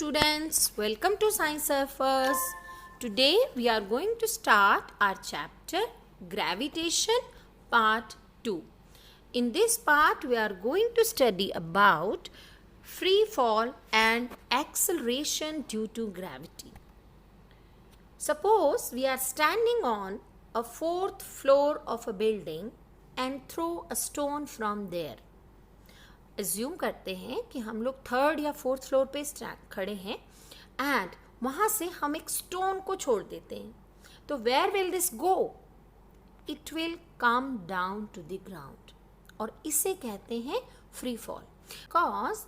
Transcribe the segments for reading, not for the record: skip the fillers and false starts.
students, welcome to Science Surfers. Today we are going to start our chapter Gravitation Part 2. In this part we are going to study about free fall and acceleration due to gravity. Suppose we are standing on a fourth floor of a building and throw a stone from there. Assume करते हैं कि हम लोग third या fourth floor पे खड़े हैं and वहाँ से हम एक स्टोन को छोड़ देते हैं. तो where will this go? It will come down to the ground और इसे कहते हैं free fall. Because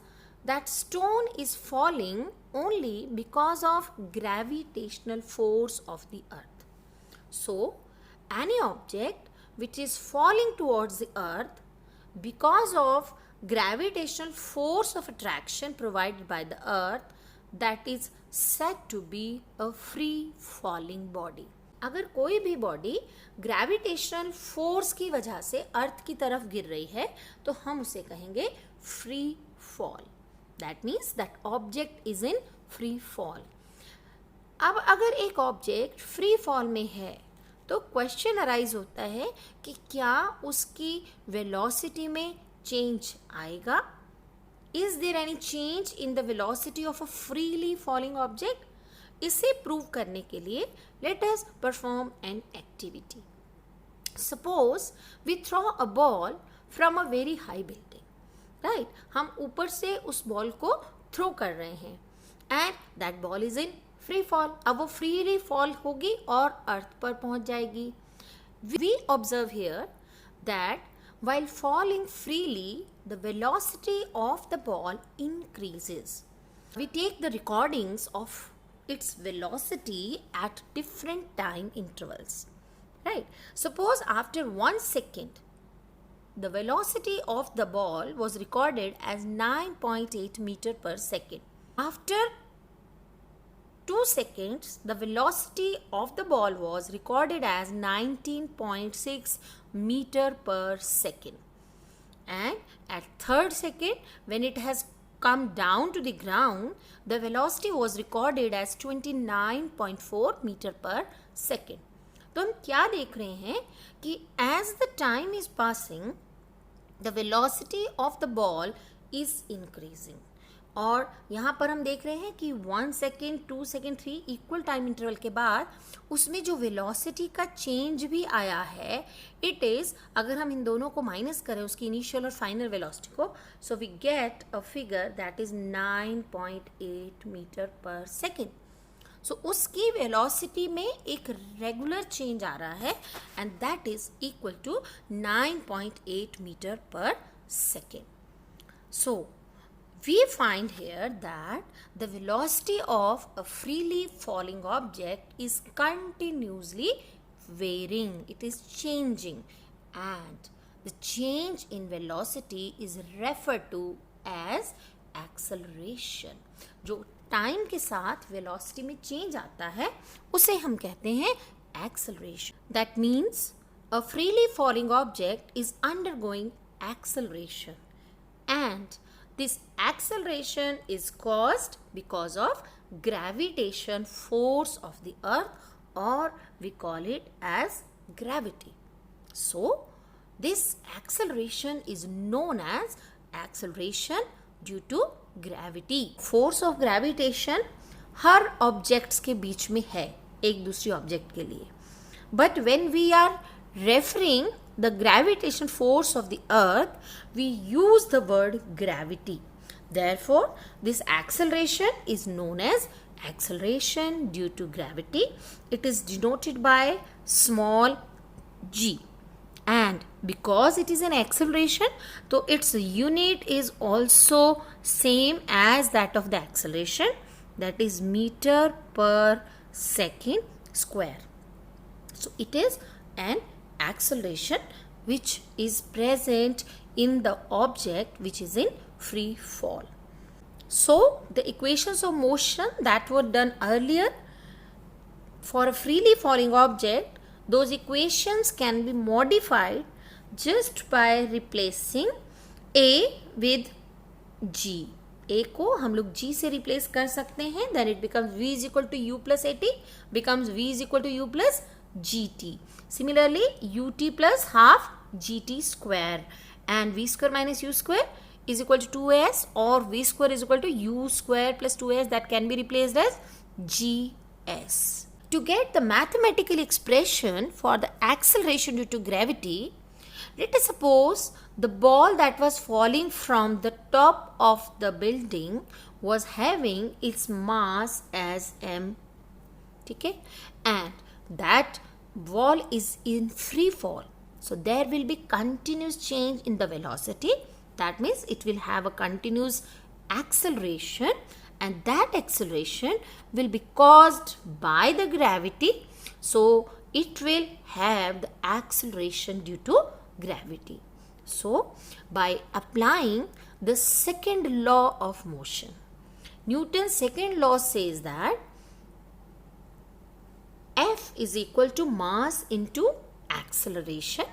that stone is falling only because of gravitational force of the earth. So any object which is falling towards the earth because of gravitational force of attraction provided by the earth, that is said to be a free falling body. अगर कोई भी body gravitational force की वजह से अर्थ की तरफ गिर रही है तो हम उसे कहेंगे free fall. That means that object is in free fall. अब अगर एक ऑब्जेक्ट फ्री फॉल में है तो क्वेश्चन अराइज होता है कि क्या उसकी वेलोसिटी में चेंज आएगा? Is there any change in the velocity of a freely falling object? इसे प्रूव करने के लिए let us perform an activity. Suppose we throw a ball from a very high building. Right, हम ऊपर से उस बॉल को थ्रो कर रहे हैं and that ball is in free fall. अब वो फ्रीली फॉल होगी और अर्थ पर पहुंच जाएगी. We observe here that while falling freely the velocity of the ball increases. We take the recordings of its velocity at different time intervals. Right, suppose after 1 second the velocity of the ball was recorded as 9.8 meter per second. After 2 seconds, the velocity of the ball was recorded as 19.6 meter per second. And at third second, when it has come down to the ground, the velocity was recorded as 29.4 meter per second. तो हम क्या देख रहे हैं कि as the time is passing, the velocity of the ball is increasing. और यहाँ पर हम देख रहे हैं कि 1 second 2 second 3 equal time interval के बाद उसमें जो वेलोसिटी का चेंज भी आया है इट इज़, अगर हम इन दोनों को माइनस करें उसकी इनिशियल और फाइनल वेलोसिटी को, so we get a figure that is 9.8 metre per second. So उसकी वेलोसिटी में एक रेगुलर चेंज आ रहा है and that is equal to 9.8 metre per second. So we find here that the velocity of a freely falling object is continuously varying. It is changing and the change in velocity is referred to as acceleration. जो time के साथ velocity में change आता है उसे हम कहते हैं acceleration. That means a freely falling object is undergoing acceleration and this acceleration is caused because of gravitation force of the earth, or we call it as gravity. So this acceleration is known as acceleration due to gravity. Force of gravitation her objects के बीच में है एक दूसरी object के लिए. But when we are referring the gravitation force of the earth, we use the word gravity. Therefore, this acceleration is known as acceleration due to gravity. It is denoted by small g. And because it is an acceleration, so its unit is also same as that of the acceleration, that is meter per second square. So it is an acceleration which is present in the object which is in free fall. So the equations of motion that were done earlier for a freely falling object, those equations can be modified just by replacing a with g. a को हम लोग g से replace कर सकते हैं, then it becomes v is equal to u plus at becomes v is equal to u plus gt. Similarly, ut plus half gt square and v square minus u square is equal to 2s, or v square is equal to u square plus 2s, that can be replaced as gs. To get the mathematical expression for the acceleration due to gravity, let us suppose the ball that was falling from the top of the building was having its mass as m, okay, and that ball is in free fall. So there will be continuous change in the velocity. That means it will have a continuous acceleration, and that acceleration will be caused by the gravity. So it will have the acceleration due to gravity. So by applying the second law of motion, Newton's second law says that F is equal to mass into acceleration,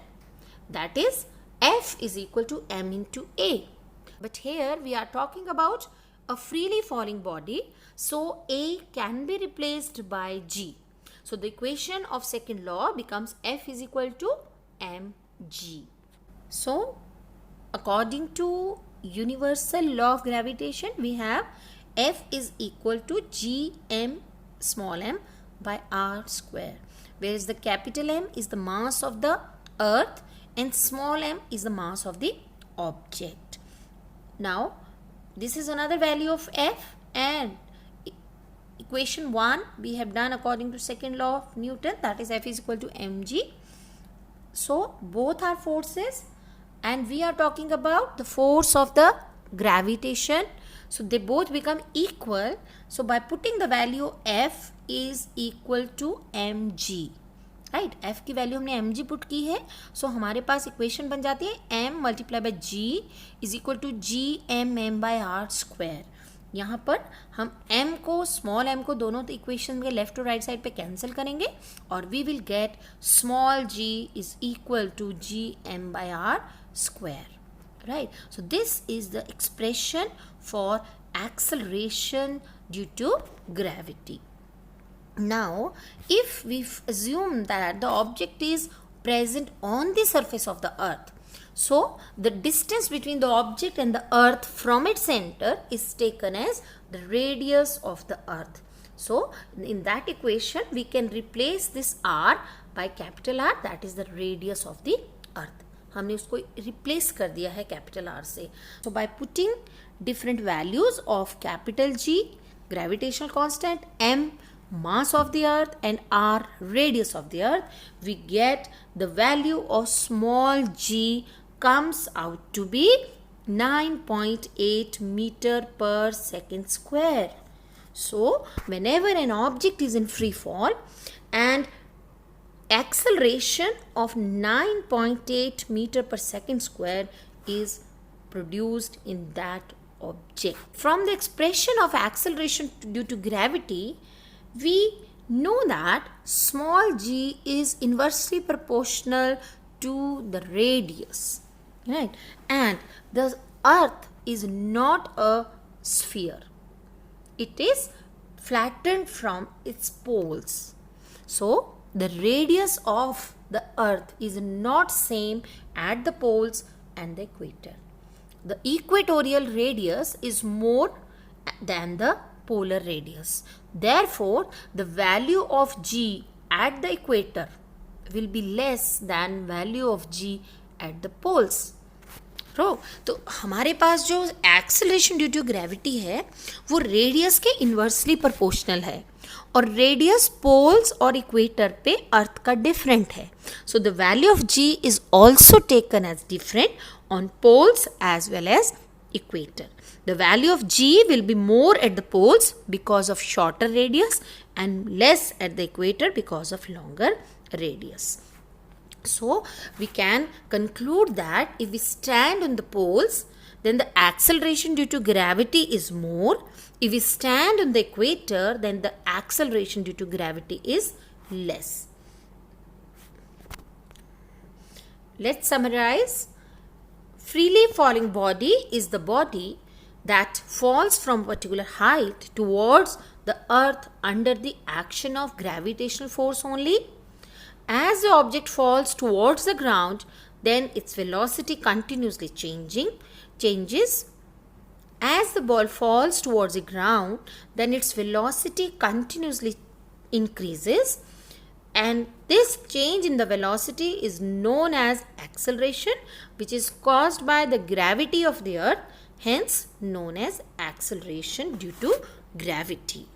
that is F is equal to m into a. But here we are talking about a freely falling body, so a can be replaced by g. So the equation of second law becomes F is equal to mg. So according to universal law of gravitation, we have F is equal to gm small m by r square, whereas the capital M is the mass of the earth and small m is the mass of the object. Now this is another value of F, and equation 1 we have done according to second law of Newton, that is F is equal to mg. So both are forces, and we are talking about the force of the gravitation, so they both become equal. So by putting the value F is equal to mg, right, F की value हमने mg put की है, सो हमारे पास equation बन जाती है m multiply by g is equal to G M M by R square. यहाँ पर हम m को स्मॉल m को दोनों इक्वेशन के लेफ्ट और राइट साइड पे कैंसिल करेंगे और we will get small g is equal to G M by R square. Right, so this is the expression for acceleration due to gravity. Now if we assume that the object is present on the surface of the earth, so the distance between the object and the earth from its center is taken as the radius of the earth. So in that equation we can replace this r by capital R, that is the radius of the earth. हमने उसको replace कर दिया है capital R से. So by putting different values of capital G gravitational constant, M mass of the earth and r radius of the earth, we get the value of small g comes out to be 9.8 meter per second square. So whenever an object is in free fall and acceleration of 9.8 meter per second square is produced in that object. From the expression of acceleration due to gravity, we know that small g is inversely proportional to the radius, right? And the earth is not a sphere. It is flattened from its poles. So the radius of the earth is not same at the poles and the equator. The equatorial radius is more than the polar radius. Therefore the value of g at the equator will be less than value of g at the poles. तो हमारे पास जो acceleration due to gravity है वो radius के inversely proportional है और radius poles और equator पे अर्थ का डिफरेंट है. So the value of g is also taken as different on poles as well as equator. The value of g will be more at the poles because of shorter radius and less at the equator because of longer radius. So we can conclude that if we stand on the poles, then the acceleration due to gravity is more. If we stand on the equator, then the acceleration due to gravity is less. Let's summarize. Freely falling body is the body that falls from a particular height towards the earth under the action of gravitational force only. As the object falls towards the ground, then its velocity continuously changes. As the ball falls towards the ground, then its velocity continuously increases, and this change in the velocity is known as acceleration, which is caused by the gravity of the earth, hence known as acceleration due to gravity.